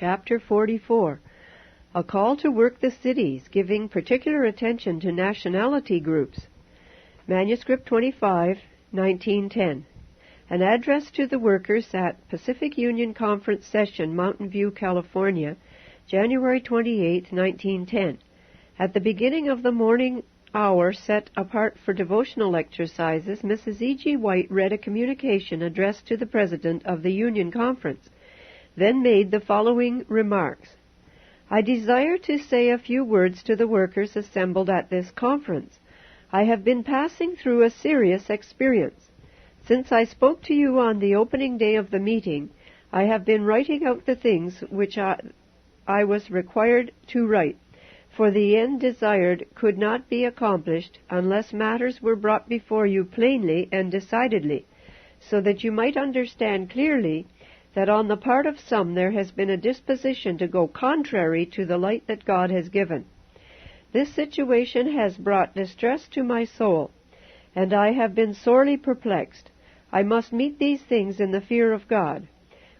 Chapter 44, A Call to Work the Cities, giving particular attention to nationality groups. Manuscript 25, 1910. An address to the workers at Pacific Union Conference Session, Mountain View, California, January 28, 1910. At the beginning of the morning hour set apart for devotional exercises, Mrs. E.G. White read a communication addressed to the President of the Union Conference, then made the following remarks. I desire to say a few words to the workers assembled at this conference. I have been passing through a serious experience. Since I spoke to you on the opening day of the meeting, I have been writing out the things which I was required to write, for the end desired could not be accomplished unless matters were brought before you plainly and decidedly, so that you might understand clearly that on the part of some there has been a disposition to go contrary to the light that God has given. This situation has brought distress to my soul, and I have been sorely perplexed. I must meet these things in the fear of God.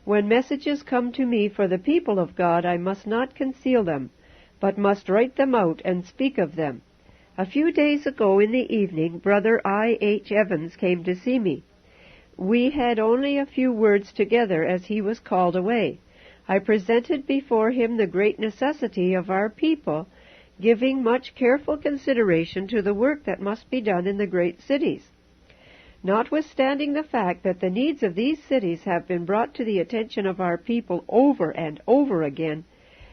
When messages come to me for the people of God, I must not conceal them, but must write them out and speak of them. A few days ago in the evening, Brother I. H. Evans came to see me. We had only a few words together as he was called away. I presented before him the great necessity of our people, giving much careful consideration to the work that must be done in the great cities. Notwithstanding the fact that the needs of these cities have been brought to the attention of our people over and over again,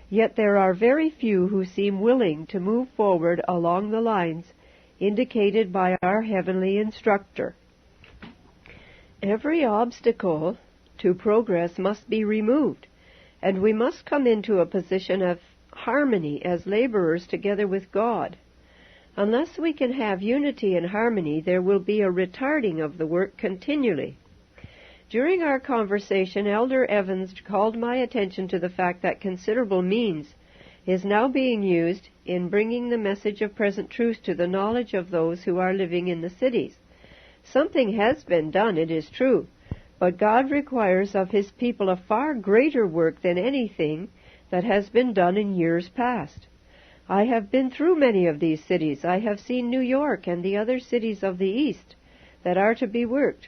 yet there are very few who seem willing to move forward along the lines indicated by our heavenly instructor. Every obstacle to progress must be removed, and we must come into a position of harmony as laborers together with God. Unless we can have unity and harmony, there will be a retarding of the work continually. During our conversation, Elder Evans called my attention to the fact that considerable means is now being used in bringing the message of present truth to the knowledge of those who are living in the cities. Something has been done, it is true, but God requires of His people a far greater work than anything that has been done in years past. I have been through many of these cities. I have seen New York and the other cities of the East that are to be worked.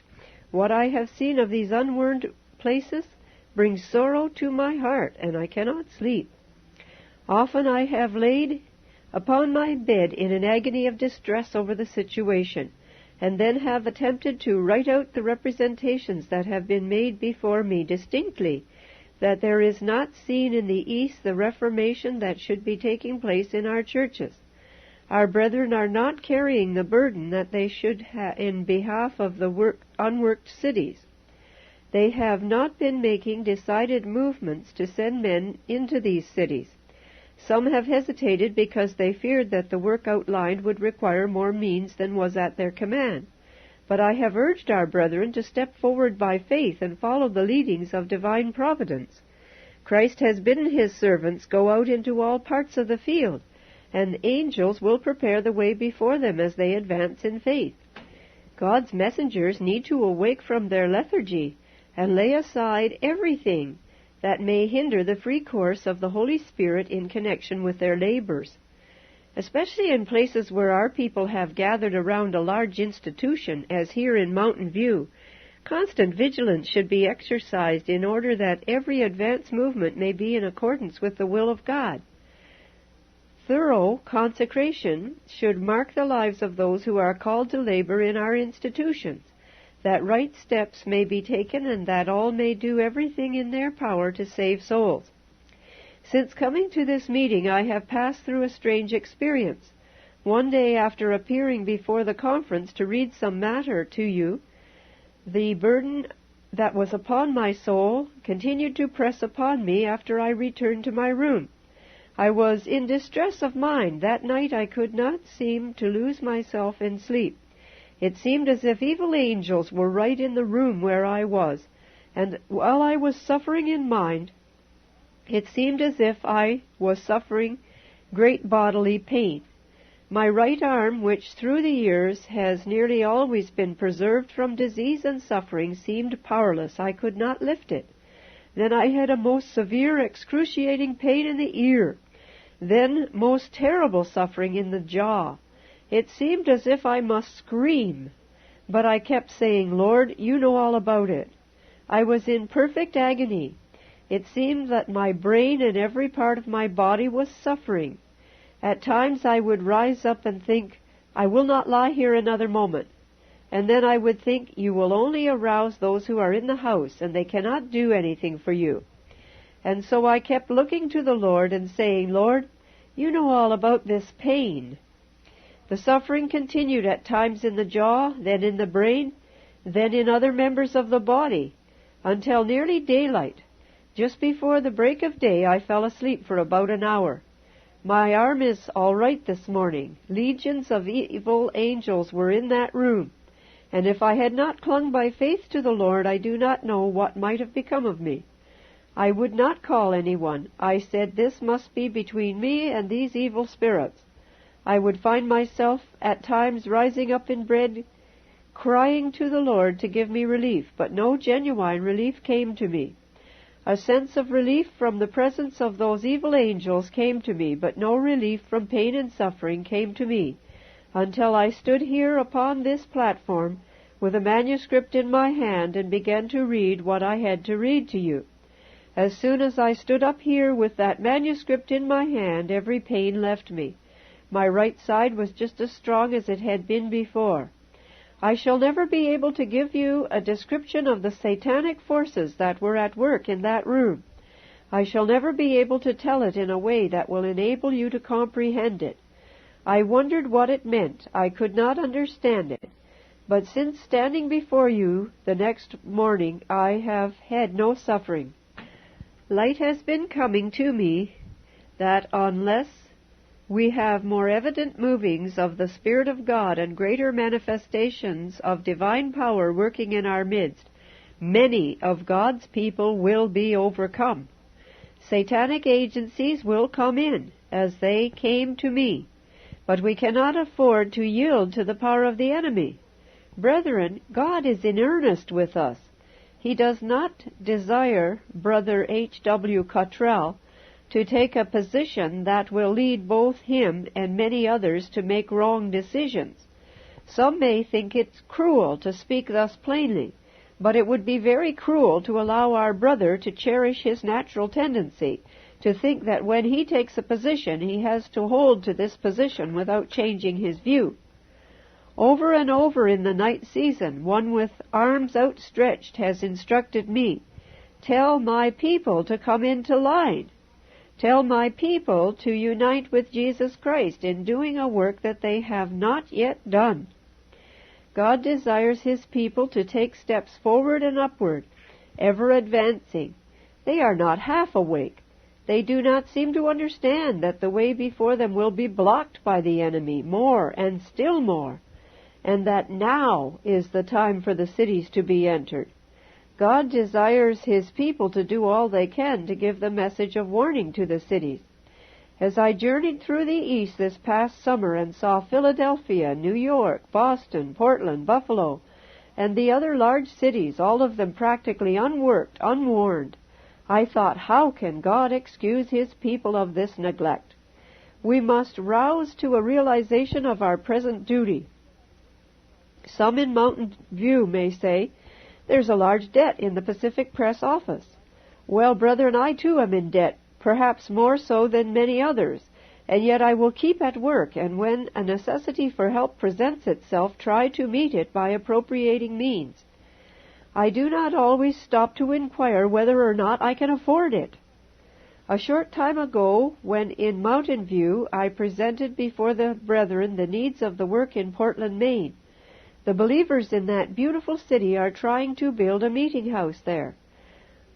What I have seen of these unworked places brings sorrow to my heart, and I cannot sleep. Often I have laid upon my bed in an agony of distress over the situation, and then have attempted to write out the representations that have been made before me distinctly, that there is not seen in the East the reformation that should be taking place in our churches. Our brethren are not carrying the burden that they should in behalf of the unworked cities. They have not been making decided movements to send men into these cities. Some have hesitated because they feared that the work outlined would require more means than was at their command. But I have urged our brethren to step forward by faith and follow the leadings of divine providence. Christ has bidden His servants go out into all parts of the field, and angels will prepare the way before them as they advance in faith. God's messengers need to awake from their lethargy and lay aside everything that may hinder the free course of the Holy Spirit in connection with their labors. Especially in places where our people have gathered around a large institution, as here in Mountain View, constant vigilance should be exercised in order that every advance movement may be in accordance with the will of God. Thorough consecration should mark the lives of those who are called to labor in our institutions, that right steps may be taken and that all may do everything in their power to save souls. Since coming to this meeting, I have passed through a strange experience. One day, after appearing before the conference to read some matter to you, the burden that was upon my soul continued to press upon me after I returned to my room. I was in distress of mind. That night I could not seem to lose myself in sleep. It seemed as if evil angels were right in the room where I was, and while I was suffering in mind, it seemed as if I was suffering great bodily pain. My right arm, which through the years has nearly always been preserved from disease and suffering, seemed powerless. I could not lift it. Then I had a most severe, excruciating pain in the ear. Then most terrible suffering in the jaw. It seemed as if I must scream. But I kept saying, Lord, you know all about it. I was in perfect agony. It seemed that my brain and every part of my body was suffering. At times I would rise up and think, I will not lie here another moment. And then I would think, you will only arouse those who are in the house, and they cannot do anything for you. And so I kept looking to the Lord and saying, Lord, you know all about this pain. The suffering continued at times in the jaw, then in the brain, then in other members of the body, until nearly daylight. Just before the break of day, I fell asleep for about an hour. My arm is all right this morning. Legions of evil angels were in that room, and if I had not clung by faith to the Lord, I do not know what might have become of me. I would not call anyone. I said, this must be between me and these evil spirits. I would find myself at times rising up in bed, crying to the Lord to give me relief, but no genuine relief came to me. A sense of relief from the presence of those evil angels came to me, but no relief from pain and suffering came to me, until I stood here upon this platform with a manuscript in my hand and began to read what I had to read to you. As soon as I stood up here with that manuscript in my hand, every pain left me. My right side was just as strong as it had been before. I shall never be able to give you a description of the satanic forces that were at work in that room. I shall never be able to tell it in a way that will enable you to comprehend it. I wondered what it meant. I could not understand it. But since standing before you the next morning, I have had no suffering. Light has been coming to me that unless we have more evident movings of the Spirit of God and greater manifestations of divine power working in our midst, many of God's people will be overcome. Satanic agencies will come in, as they came to me, but we cannot afford to yield to the power of the enemy. Brethren, God is in earnest with us. He does not desire Brother H.W. Cottrell to take a position that will lead both him and many others to make wrong decisions. Some may think it's cruel to speak thus plainly, but it would be very cruel to allow our brother to cherish his natural tendency to think that when he takes a position, he has to hold to this position without changing his view. Over and over in the night season, one with arms outstretched has instructed me, tell my people to come into line. Tell my people to unite with Jesus Christ in doing a work that they have not yet done. God desires His people to take steps forward and upward, ever advancing. They are not half awake. They do not seem to understand that the way before them will be blocked by the enemy more and still more, and that now is the time for the cities to be entered. God desires His people to do all they can to give the message of warning to the cities. As I journeyed through the East this past summer and saw Philadelphia, New York, Boston, Portland, Buffalo, and the other large cities, all of them practically unworked, unwarned, I thought, how can God excuse His people of this neglect? We must rouse to a realization of our present duty. Some in Mountain View may say, there's a large debt in the Pacific Press office. Well, brethren, I too am in debt, perhaps more so than many others, and yet I will keep at work, and when a necessity for help presents itself, try to meet it by appropriating means. I do not always stop to inquire whether or not I can afford it. A short time ago, when in Mountain View, I presented before the brethren the needs of the work in Portland, Maine. The believers in that beautiful city are trying to build a meeting house there.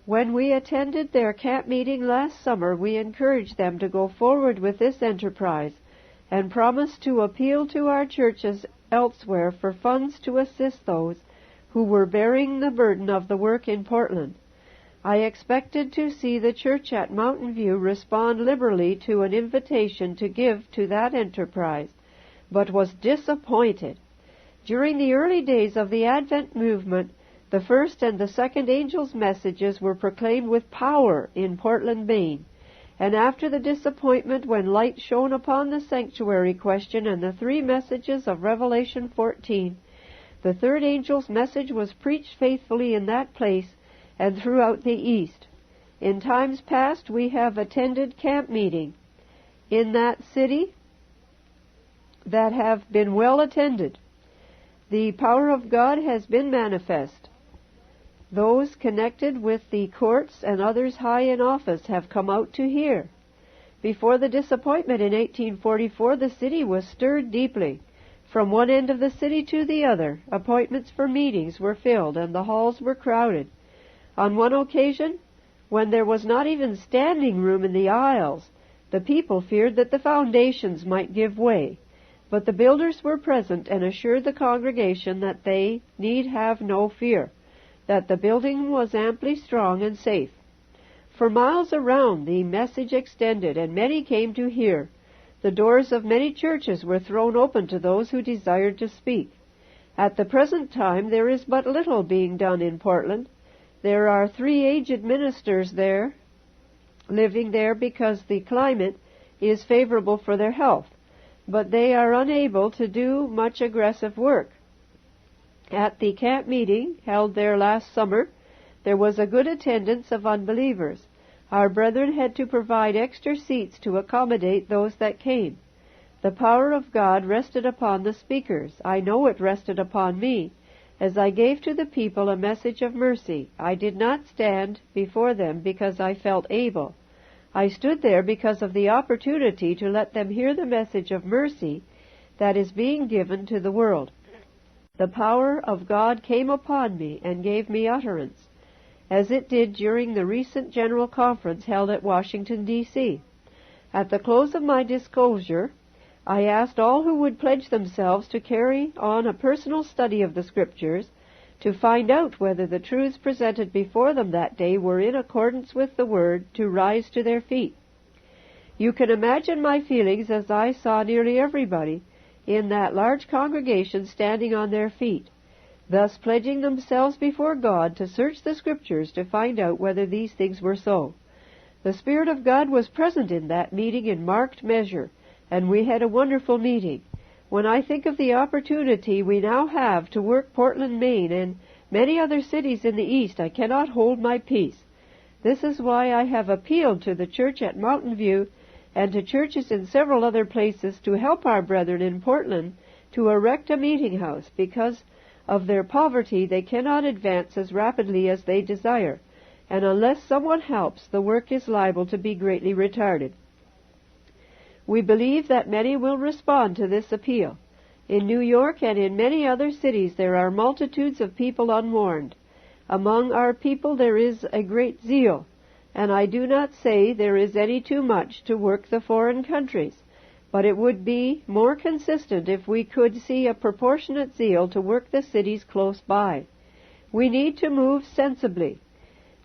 When we attended their camp meeting last summer, we encouraged them to go forward with this enterprise and promised to appeal to our churches elsewhere for funds to assist those who were bearing the burden of the work in Portland. I expected to see the church at Mountain View respond liberally to an invitation to give to that enterprise, but was disappointed. During the early days of the Advent movement, The first and the second angels' messages were proclaimed with power in Portland, Maine. And after the disappointment when light shone upon the sanctuary question and the 3 messages of Revelation 14, the third angel's message was preached faithfully in that place and throughout the East. In times past we have attended camp meeting in that city that have been well attended. The power of God has been manifest. Those connected with the courts and others high in office have come out to hear. Before the disappointment in 1844, the city was stirred deeply. From one end of the city to the other, appointments for meetings were filled and the halls were crowded. On one occasion, when there was not even standing room in the aisles, the people feared that the foundations might give way. But the builders were present and assured the congregation that they need have no fear, that the building was amply strong and safe. For miles around the message extended, and many came to hear. The doors of many churches were thrown open to those who desired to speak. At the present time there is but little being done in Portland. There are 3 aged ministers there, living there because the climate is favorable for their health, but they are unable to do much aggressive work. At the camp meeting held there last summer, there was a good attendance of unbelievers. Our brethren had to provide extra seats to accommodate those that came. The power of God rested upon the speakers. I know it rested upon me, as I gave to the people a message of mercy. I did not stand before them because I felt able. I stood there because of the opportunity to let them hear the message of mercy that is being given to the world. The power of God came upon me and gave me utterance, as it did during the recent General Conference held at Washington, D.C. At the close of my disclosure, I asked all who would pledge themselves to carry on a personal study of the Scriptures to find out whether the truths presented before them that day were in accordance with the Word to rise to their feet. You can imagine my feelings as I saw nearly everybody in that large congregation standing on their feet, thus pledging themselves before God to search the Scriptures to find out whether these things were so. The Spirit of God was present in that meeting in marked measure, and we had a wonderful meeting. When I think of the opportunity we now have to work Portland, Maine, and many other cities in the East, I cannot hold my peace. This is why I have appealed to the church at Mountain View and to churches in several other places to help our brethren in Portland to erect a meeting house. Because of their poverty, they cannot advance as rapidly as they desire, and unless someone helps, the work is liable to be greatly retarded. We believe that many will respond to this appeal. In New York and in many other cities there are multitudes of people unwarned. Among our people there is a great zeal, and I do not say there is any too much to work the foreign countries, but it would be more consistent if we could see a proportionate zeal to work the cities close by. We need to move sensibly.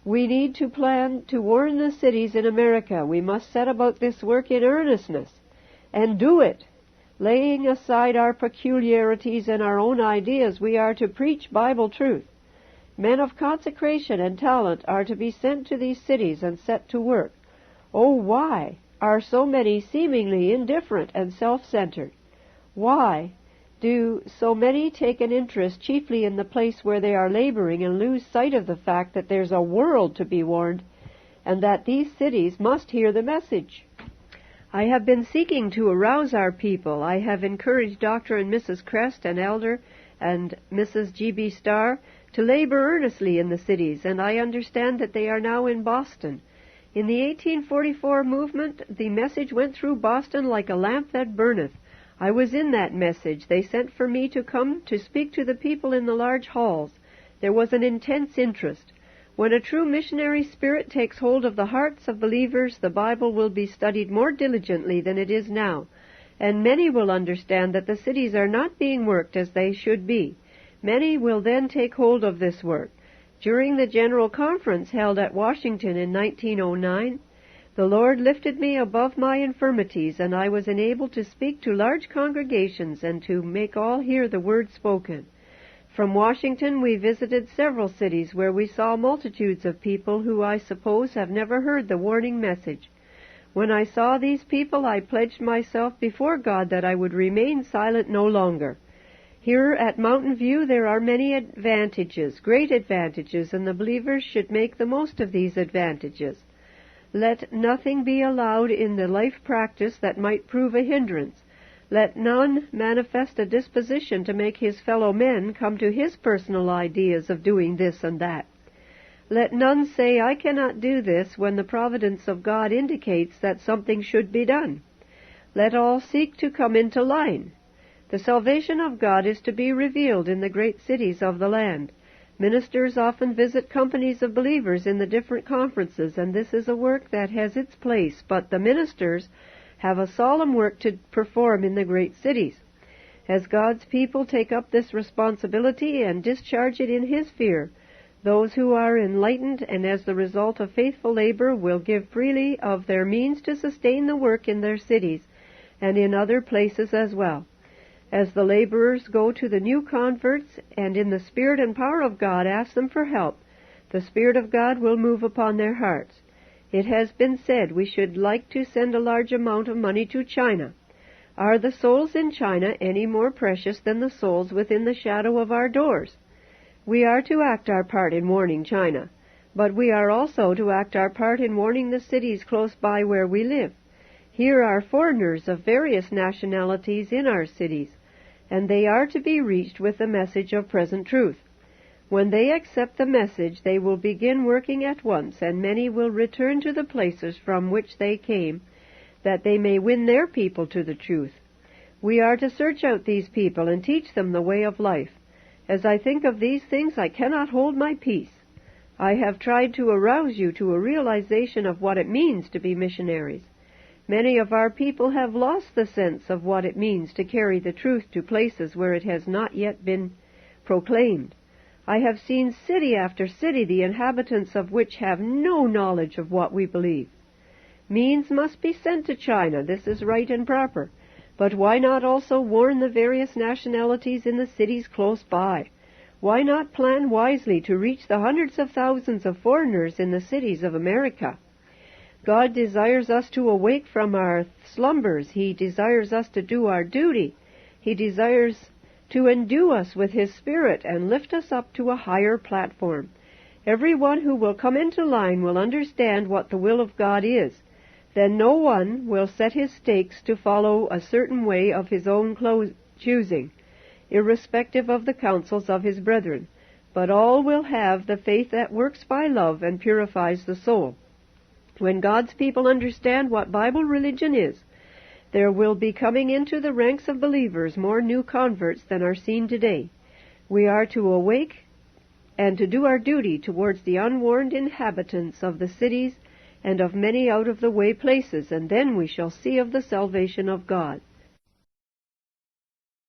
We need to plan to warn the cities in America. We must set about this work in earnestness, and do it. Laying aside our peculiarities and our own ideas, we are to preach Bible truth. Men of consecration and talent are to be sent to these cities and set to work. Oh, why are so many seemingly indifferent and self-centered? Why do so many take an interest chiefly in the place where they are laboring and lose sight of the fact that there's a world to be warned and that these cities must hear the message? I have been seeking to arouse our people. I have encouraged Dr. and Mrs. Crest and Elder and Mrs. G.B. Starr to labor earnestly in the cities, and I understand that they are now in Boston. In the 1844 movement, the message went through Boston like a lamp that burneth. I was in that message. They sent for me to come to speak to the people in the large halls. There was an intense interest. When a true missionary spirit takes hold of the hearts of believers, the Bible will be studied more diligently than it is now, and many will understand that the cities are not being worked as they should be. Many will then take hold of this work. During the General Conference held at Washington in 1909, the Lord lifted me above my infirmities, and I was enabled to speak to large congregations and to make all hear the word spoken. From Washington we visited several cities where we saw multitudes of people who I suppose have never heard the warning message. When I saw these people, I pledged myself before God that I would remain silent no longer. Here at Mountain View there are many advantages, great advantages, and the believers should make the most of these advantages. Let nothing be allowed in the life practice that might prove a hindrance. Let none manifest a disposition to make his fellow men come to his personal ideas of doing this and that. Let none say, I cannot do this, when the providence of God indicates that something should be done. Let all seek to come into line. The salvation of God is to be revealed in the great cities of the land. Ministers often visit companies of believers in the different conferences, and this is a work that has its place, but the ministers have a solemn work to perform in the great cities. As God's people take up this responsibility and discharge it in His fear, those who are enlightened and as the result of faithful labor will give freely of their means to sustain the work in their cities and in other places as well. As the laborers go to the new converts and in the Spirit and power of God ask them for help, the Spirit of God will move upon their hearts. It has been said we should like to send a large amount of money to China. Are the souls in China any more precious than the souls within the shadow of our doors? We are to act our part in warning China, but we are also to act our part in warning the cities close by where we live. Here are foreigners of various nationalities in our cities, and they are to be reached with the message of present truth. When they accept the message, they will begin working at once, and many will return to the places from which they came, that they may win their people to the truth. We are to search out these people and teach them the way of life. As I think of these things, I cannot hold my peace. I have tried to arouse you to a realization of what it means to be missionaries. Many of our people have lost the sense of what it means to carry the truth to places where it has not yet been proclaimed. I have seen city after city, the inhabitants of which have no knowledge of what we believe. Means must be sent to China. This is right and proper. But why not also warn the various nationalities in the cities close by? Why not plan wisely to reach the hundreds of thousands of foreigners in the cities of America? God desires us to awake from our slumbers. He desires us to do our duty. He desires to endue us with His Spirit and lift us up to a higher platform. Everyone who will come into line will understand what the will of God is. Then no one will set his stakes to follow a certain way of his own choosing, irrespective of the counsels of his brethren, but all will have the faith that works by love and purifies the soul. When God's people understand what Bible religion is, there will be coming into the ranks of believers more new converts than are seen today. We are to awake and to do our duty towards the unwarned inhabitants of the cities and of many out-of-the-way places, and then we shall see of the salvation of God.